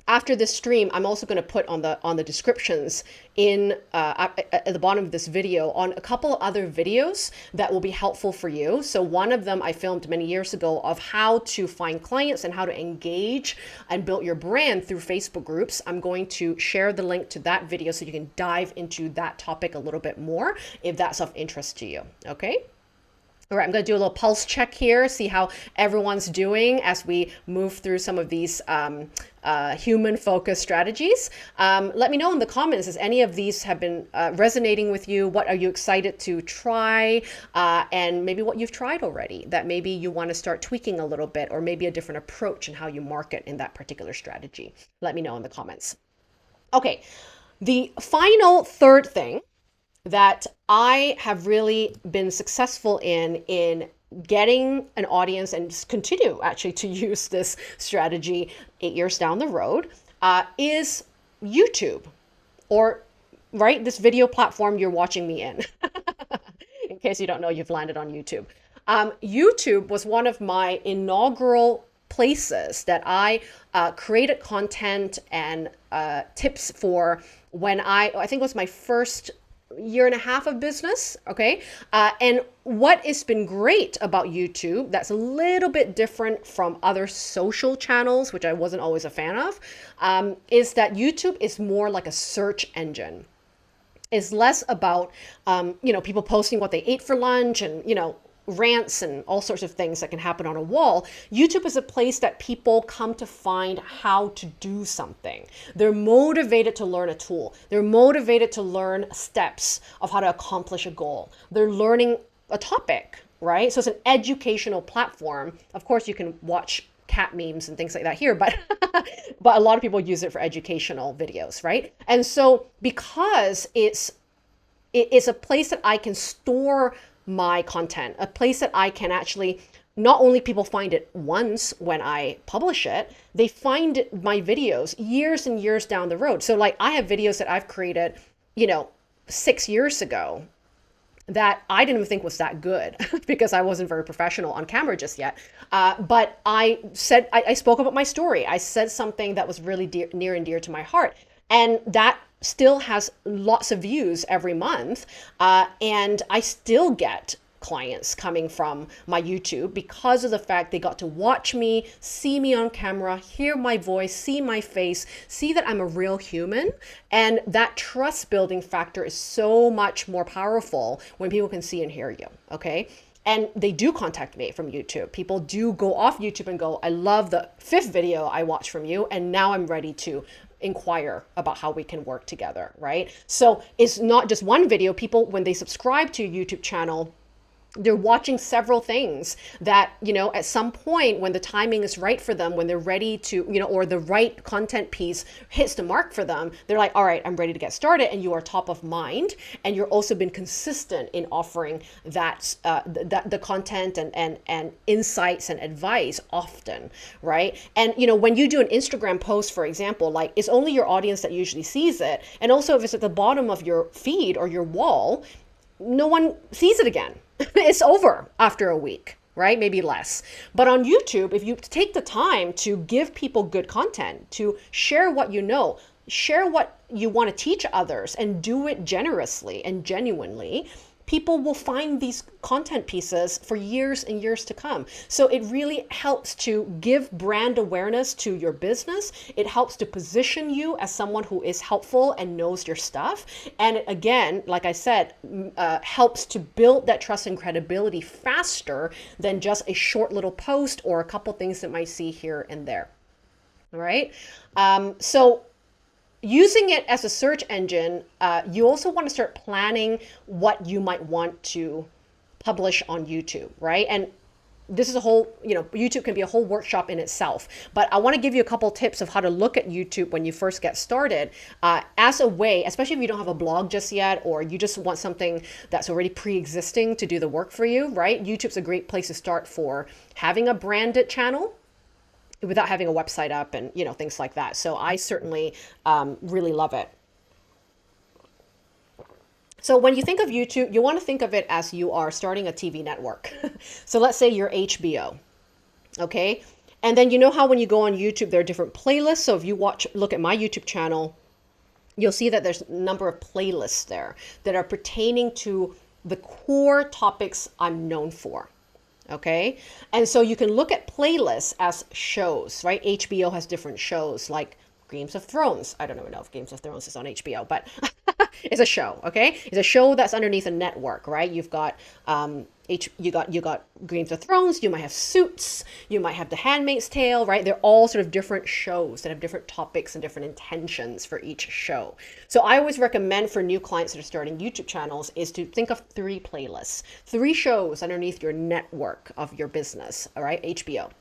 after this stream, I'm also going to put on the descriptions in at the bottom of this video on a couple of other videos that will be helpful for you. So one of them I filmed many years ago of how to find clients and how to engage and build your brand through Facebook groups. I'm going to share the link to that video so you can dive into that topic a little bit more if that's of interest to you. Okay. All right, I'm going to do a little pulse check here, see how everyone's doing as we move through some of these human-focused strategies. Let me know in the comments, as any of these have been resonating with you. What are you excited to try? And maybe what you've tried already that maybe you want to start tweaking a little bit, or maybe a different approach in how you market in that particular strategy. Let me know in the comments. Okay, the final third thing that I have really been successful in getting an audience, and continue actually to use this strategy 8 years down the road, is YouTube, or this video platform you're watching me in. In case you don't know, you've landed on YouTube. YouTube was one of my inaugural places that I created content and tips for when I think it was my first 1.5 years of business. Okay. And what has been great about YouTube that's a little bit different from other social channels, which I wasn't always a fan of, is that YouTube is more like a search engine. It's less about, people posting what they ate for lunch and, rants and all sorts of things that can happen on a wall. YouTube is a place that people come to find how to do something. They're motivated to learn a tool. They're motivated to learn steps of how to accomplish a goal. They're learning a topic, right? So it's an educational platform. Of course, you can watch cat memes and things like that here, but but a lot of people use it for educational videos, right? And so because it's a place that I can store my content, a place that I can actually, not only people find it once when I publish it, they find my videos years and years down the road. So like I have videos that I've created, 6 years ago that I didn't even think was that good because I wasn't very professional on camera just yet. But I spoke about my story. I said something that was really near and dear to my heart. And that still has lots of views every month. And I still get clients coming from my YouTube because of the fact they got to watch me, see me on camera, hear my voice, see my face, see that I'm a real human. And that trust building factor is so much more powerful when people can see and hear you, okay? And they do contact me from YouTube. People do go off YouTube and go, I love the 5th video I watched from you, and now I'm ready to inquire about how we can work together, right? So it's not just one video. People, when they subscribe to a YouTube channel, they're watching several things that, at some point when the timing is right for them, when they're ready to, or the right content piece hits the mark for them, they're like, all right, I'm ready to get started. And you are top of mind. And you're also been consistent in offering that, the content and insights and advice often, right? And, when you do an Instagram post, for example, like it's only your audience that usually sees it. And also if it's at the bottom of your feed or your wall, no one sees it again. It's over after a week, right? Maybe less. But on YouTube, if you take the time to give people good content, to share what you know, share what you want to teach others, and do it generously and genuinely, people will find these content pieces for years and years to come. So it really helps to give brand awareness to your business. It helps to position you as someone who is helpful and knows your stuff. And it, again, like I said, helps to build that trust and credibility faster than just a short little post or a couple things that might see here and there. All right. So using it as a search engine, you also want to start planning what you might want to publish on YouTube, right? And this is a whole, YouTube can be a whole workshop in itself, but I want to give you a couple tips of how to look at YouTube when you first get started as a way, especially if you don't have a blog just yet, or you just want something that's already pre-existing to do the work for you, right? YouTube's a great place to start for having a branded channel without having a website up and, things like that. So I certainly really love it. So when you think of YouTube, you want to think of it as you are starting a TV network. So let's say you're HBO, okay? And then you know how when you go on YouTube, there are different playlists. So if you look at my YouTube channel, you'll see that there's a number of playlists there that are pertaining to the core topics I'm known for. Okay. And so you can look at playlists as shows, right? HBO has different shows like Games of Thrones. I don't even know if Games of Thrones is on HBO, but it's a show. Okay. It's a show that's underneath a network, right? You've got, you got Games of Thrones, you might have Suits, you might have The Handmaid's Tale, right? They're all sort of different shows that have different topics and different intentions for each show. So I always recommend for new clients that are starting YouTube channels is to think of 3 playlists, 3 shows underneath your network of your business, all right, HBO.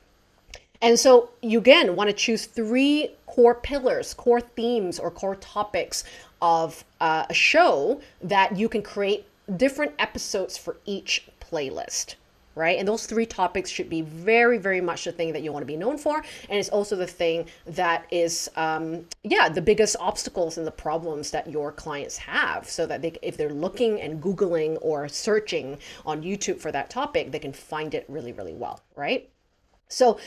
And so you again want to choose 3 core pillars, core themes, or core topics of a show that you can create different episodes for each playlist, right? And those 3 topics should be very, very much the thing that you want to be known for. And it's also the thing that is, the biggest obstacles and the problems that your clients have, so that if they're looking and Googling or searching on YouTube for that topic, they can find it really, really well, right? So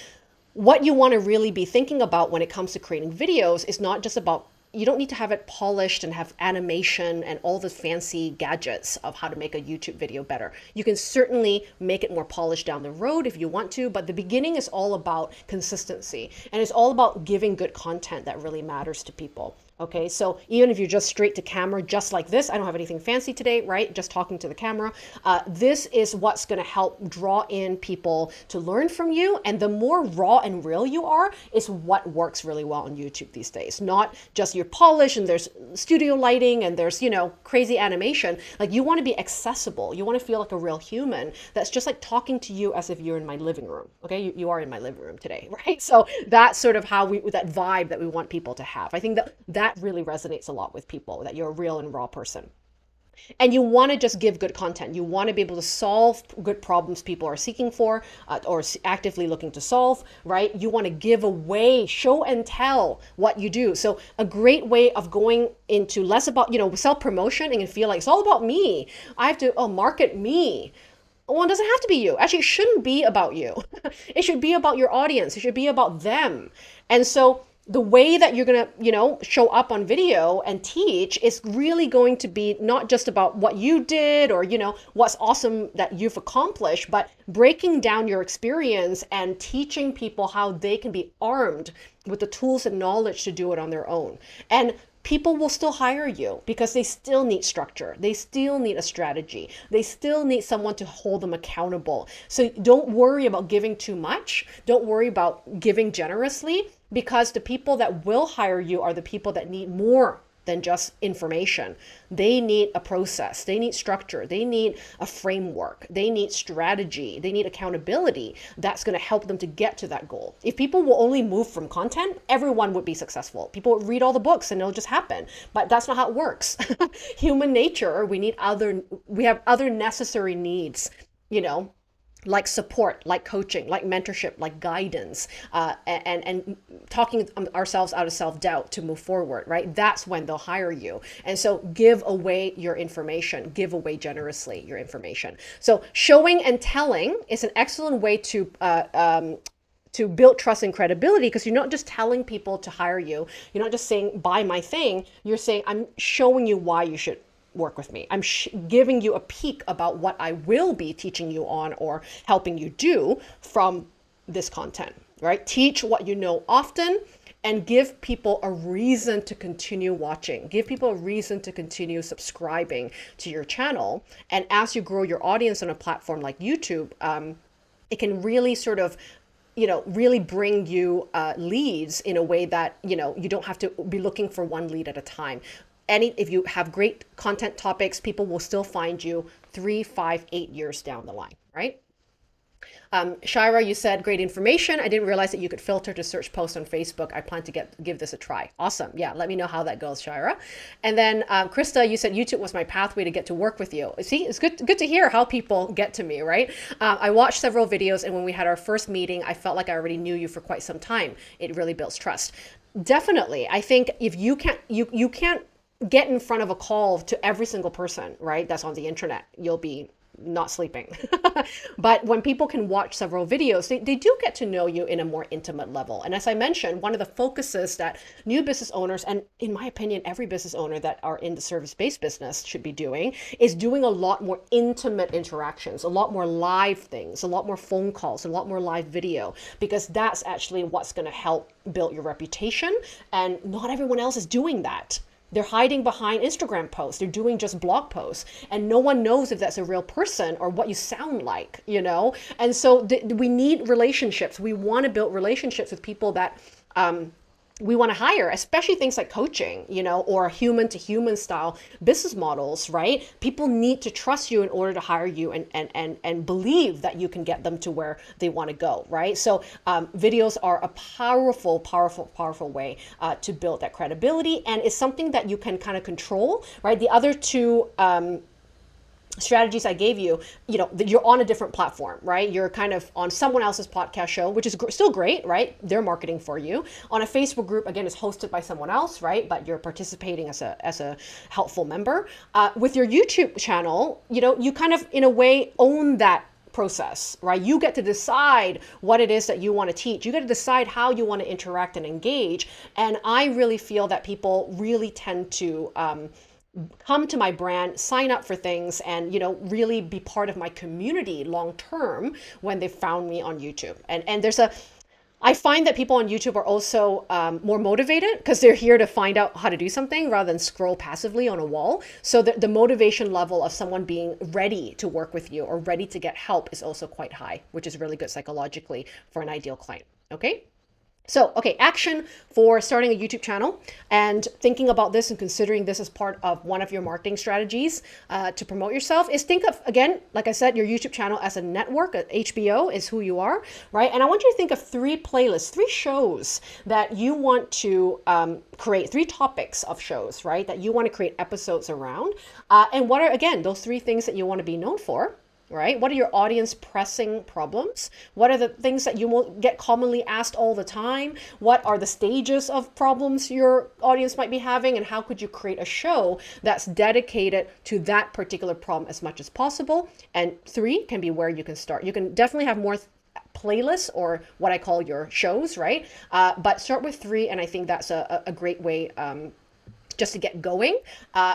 what you want to really be thinking about when it comes to creating videos is not just about, you don't need to have it polished and have animation and all the fancy gadgets of how to make a YouTube video better. You can certainly make it more polished down the road if you want to, but the beginning is all about consistency, and it's all about giving good content that really matters to people. Okay, so even if you're just straight to camera, just like this, I don't have anything fancy today, right? Just talking to the camera. This is what's going to help draw in people to learn from you. And the more raw and real you are is what works really well on YouTube these days. Not just your polish and there's studio lighting and there's, crazy animation. Like, you want to be accessible. You want to feel like a real human that's just like talking to you as if you're in my living room. Okay, you are in my living room today, right? So that's sort of how that vibe that we want people to have. I think that really resonates a lot with people, that you're a real and raw person. And you want to just give good content. You want to be able to solve good problems people are seeking for or actively looking to solve, right? You want to give away, show and tell what you do. So a great way of going into less about, self-promotion, and you feel like it's all about me. I have to market me. Well, it doesn't have to be you. Actually, it shouldn't be about you. It should be about your audience. It should be about them. And so the way that you're going to, show up on video and teach is really going to be not just about what you did or, what's awesome that you've accomplished, but breaking down your experience and teaching people how they can be armed with the tools and knowledge to do it on their own. And people will still hire you because they still need structure. They still need a strategy. They still need someone to hold them accountable. So don't worry about giving too much. Don't worry about giving generously, because the people that will hire you are the people that need more than just information. They need a process. They need structure. They need a framework. They need strategy. They need accountability that's going to help them to get to that goal. If people will only move from content, everyone would be successful. People would read all the books and it'll just happen. But that's not how it works. Human nature, we have other necessary needs, like support, like coaching, like mentorship, like guidance, and talking ourselves out of self-doubt to move forward, right? That's when they'll hire you. And so give away your information, give away generously your information. So showing and telling is an excellent way to build trust and credibility, because you're not just telling people to hire you. You're not just saying, buy my thing. You're saying, I'm showing you why you should work with me. I'm giving you a peek about what I will be teaching you on or helping you do from this content, right? Teach what you know often and give people a reason to continue watching. Give people a reason to continue subscribing to your channel. And as you grow your audience on a platform like YouTube, it can really sort of, really bring you leads in a way that, you don't have to be looking for one lead at a time. If you have great content topics, people will still find you 3, 5, 8 years down the line, right? Shira, you said great information. I didn't realize that you could filter to search posts on Facebook. I plan to give this a try. Awesome. Yeah, let me know how that goes, Shira. And then Krista, you said YouTube was my pathway to get to work with you. See, it's good to hear how people get to me, right? I watched several videos, and when we had our first meeting, I felt like I already knew you for quite some time. It really builds trust. Definitely. I think if you can't get in front of a call to every single person, right, that's on the internet, you'll be not sleeping. But when people can watch several videos, they do get to know you in a more intimate level. And as I mentioned, one of the focuses that new business owners, and in my opinion, every business owner that are in the service-based business should be doing, is doing a lot more intimate interactions, a lot more live things, a lot more phone calls, a lot more live video, because that's actually what's going to help build your reputation. And not everyone else is doing that. They're hiding behind Instagram posts. They're doing just blog posts. And no one knows if that's a real person or what you sound like, And so we need relationships. We want to build relationships with people that we want to hire, especially things like coaching, or human to human style business models, right? People need to trust you in order to hire you and believe that you can get them to where they want to go, right? So videos are a powerful, powerful, powerful way to build that credibility. And it's something that you can kind of control, right? The other two strategies I gave you, you're on a different platform, right? You're kind of on someone else's podcast show, which is still great, right? They're marketing for you. On a Facebook group, again, it's hosted by someone else, right? But you're participating as a helpful member. With your YouTube channel, you kind of, in a way, own that process, right? You get to decide what it is that you want to teach. You get to decide how you want to interact and engage. And I really feel that people really tend to come to my brand, sign up for things, and really be part of my community long term when they found me on YouTube. And I find that people on YouTube are also more motivated because they're here to find out how to do something rather than scroll passively on a wall. So the motivation level of someone being ready to work with you or ready to get help is also quite high, which is really good psychologically for an ideal client. Okay. So, action for starting a YouTube channel and thinking about this and considering this as part of one of your marketing strategies to promote yourself is think of, again, like I said, your YouTube channel as a network. HBO is who you are, right? And I want you to think of 3 playlists, 3 shows that you want to create, 3 topics of shows, right? That you want to create episodes around. And what are, again, those 3 things that you want to be known for? Right? What are your audience pressing problems? What are the things that you will get commonly asked all the time? What are the stages of problems your audience might be having? And how could you create a show that's dedicated to that particular problem as much as possible? And 3 can be where you can start. You can definitely have more playlists or what I call your shows, right? But start with 3, and I think that's a great way just to get going.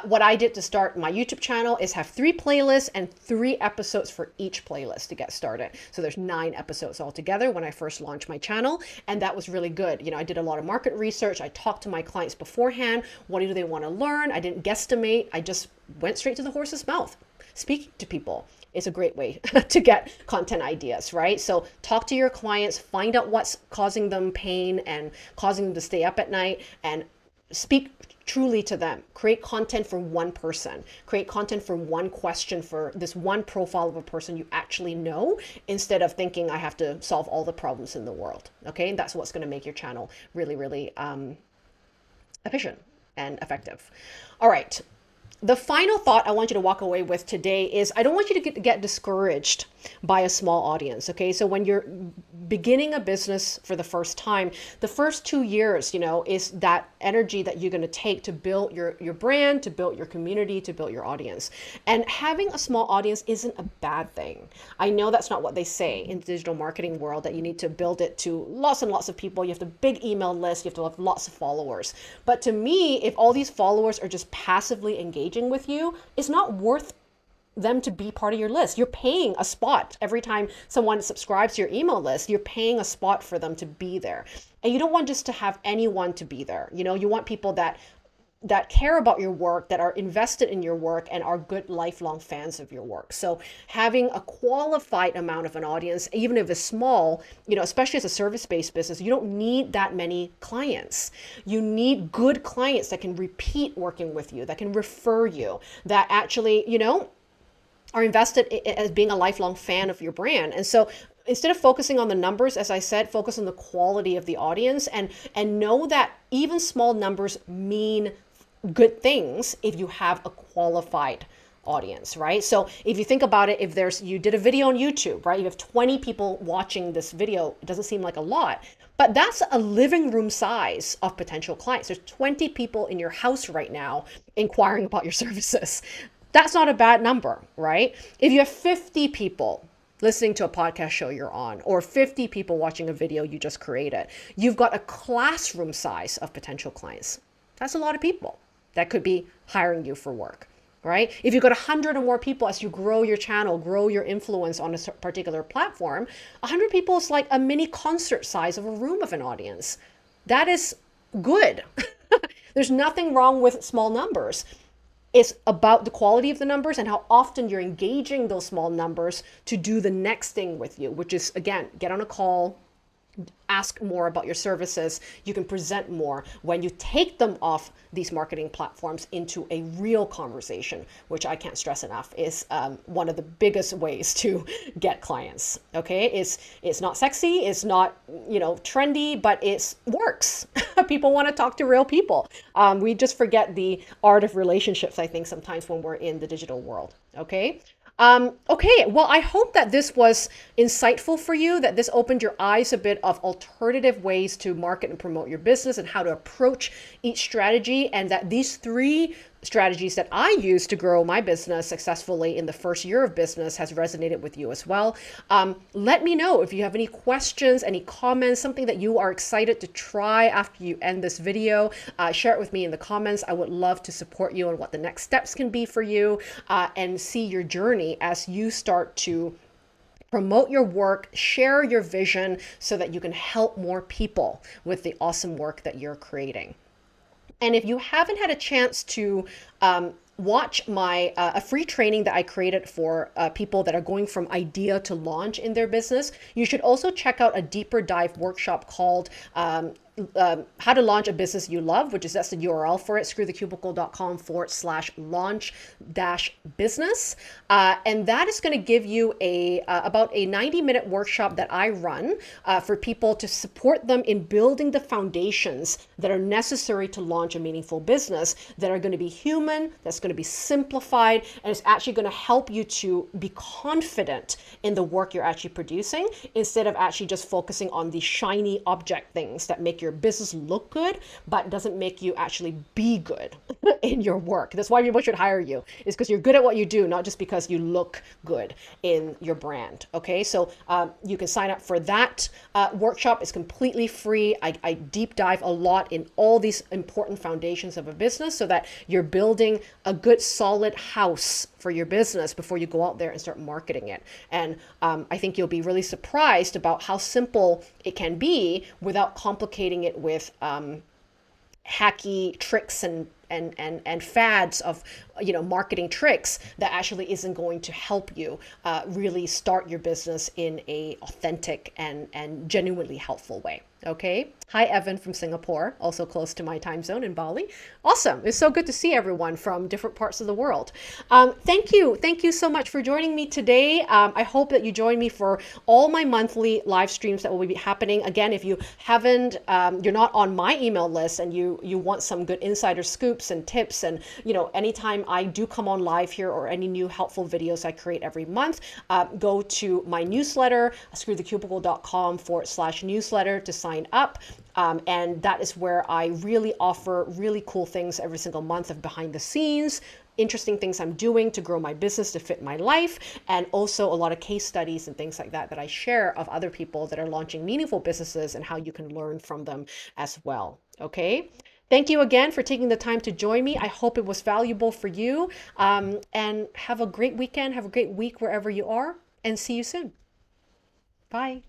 What I did to start my YouTube channel is have 3 playlists and 3 episodes for each playlist to get started. So there's 9 episodes altogether when I first launched my channel. And that was really good. I did a lot of market research. I talked to my clients beforehand. What do they want to learn? I didn't guesstimate. I just went straight to the horse's mouth. Speaking to people is a great way to get content ideas, right? So talk to your clients, find out what's causing them pain and causing them to stay up at night, and speak truly to them. Create content for one person. Create content for one question for this one profile of a person you actually know, instead of thinking I have to solve all the problems in the world. Okay, and that's what's going to make your channel really, really efficient and effective. All right. The final thought I want you to walk away with today is I don't want you to get discouraged by a small audience. Okay, so when you're beginning a business for the first time, the first 2 years, is that energy that you're going to take to build your brand, to build your community, to build your audience. And having a small audience isn't a bad thing. I know that's not what they say in the digital marketing world, that you need to build it to lots and lots of people. You have to big email list. You have to have lots of followers. But to me, if all these followers are just passively engaging with you, it's not worth them to be part of your list. You're paying a spot every time someone subscribes to your email list. You're paying a spot for them to be there. And you don't want just to have anyone to be there. You want people that care about your work, that are invested in your work, and are good lifelong fans of your work. So having a qualified amount of an audience, even if it's small, especially as a service-based business, you don't need that many clients. You need good clients that can repeat working with you, that can refer you, that actually, are invested as being a lifelong fan of your brand. And so instead of focusing on the numbers, as I said, focus on the quality of the audience, and know that even small numbers mean good things if you have a qualified audience, right? So if you think about it, if you did a video on YouTube, right? You have 20 people watching this video. It doesn't seem like a lot, but that's a living room size of potential clients. There's 20 people in your house right now inquiring about your services. That's not a bad number, right? If you have 50 people listening to a podcast show you're on, or 50 people watching a video you just created, you've got a classroom size of potential clients. That's a lot of people that could be hiring you for work, right? If you've got 100 or more people, as you grow your channel, grow your influence on a particular platform, 100 people is like a mini concert size of a room of an audience. That is good. There's nothing wrong with small numbers. It's about the quality of the numbers and how often you're engaging those small numbers to do the next thing with you, which is, again, get on a call, ask more about your services. You can present more when you take them off these marketing platforms into a real conversation, which I can't stress enough is one of the biggest ways to get clients. Okay, it's not sexy, it's not trendy, but it works. People want to talk to real people. We just forget the art of relationships, I think, sometimes when we're in the digital world. Okay. Okay, well, I hope that this was insightful for you, that this opened your eyes a bit of alternative ways to market and promote your business and how to approach each strategy, and that these 3 strategies that I used to grow my business successfully in the first year of business has resonated with you as well. Let me know if you have any questions, any comments, something that you are excited to try after you end this video. Share it with me in the comments. I would love to support you on what the next steps can be for you, and see your journey as you start to promote your work, share your vision so that you can help more people with the awesome work that you're creating. And if you haven't had a chance to watch my a free training that I created for people that are going from idea to launch in their business, you should also check out a deeper dive workshop called How to Launch a Business You Love, that's the URL for it, screwthecubicle.com/launch-business. And that is going to give you about a 90-minute workshop that I run for people to support them in building the foundations that are necessary to launch a meaningful business, that are going to be human, that's going to be simplified, and it's actually going to help you to be confident in the work you're actually producing, instead of actually just focusing on the shiny object things that make your business look good, but doesn't make you actually be good in your work. That's why people should hire you, is because you're good at what you do, not just because you look good in your brand. Okay, so you can sign up for that workshop. It's completely free. I deep dive a lot in all these important foundations of a business so that you're building a good solid house for your business before you go out there and start marketing it. And I think you'll be really surprised about how simple it can be without complicating it with hacky tricks and fads of marketing tricks that actually isn't going to help you really start your business in a authentic and genuinely helpful way. Okay. Hi, Evan from Singapore, also close to my time zone in Bali. Awesome. It's so good to see everyone from different parts of the world. Thank you. Thank you so much for joining me today. I hope that you join me for all my monthly live streams that will be happening. Again, if you haven't, you're not on my email list and you want some good insider scoops, scripts and tips. And, anytime I do come on live here or any new helpful videos I create every month, go to my newsletter, screwthecubicle.com/newsletter to sign up. And that is where I really offer really cool things every single month of behind the scenes, interesting things I'm doing to grow my business to fit my life, and also a lot of case studies and things like that that I share of other people that are launching meaningful businesses and how you can learn from them as well. Okay. Thank you again for taking the time to join me. I hope it was valuable for you. And have a great weekend. Have a great week wherever you are, and see you soon. Bye.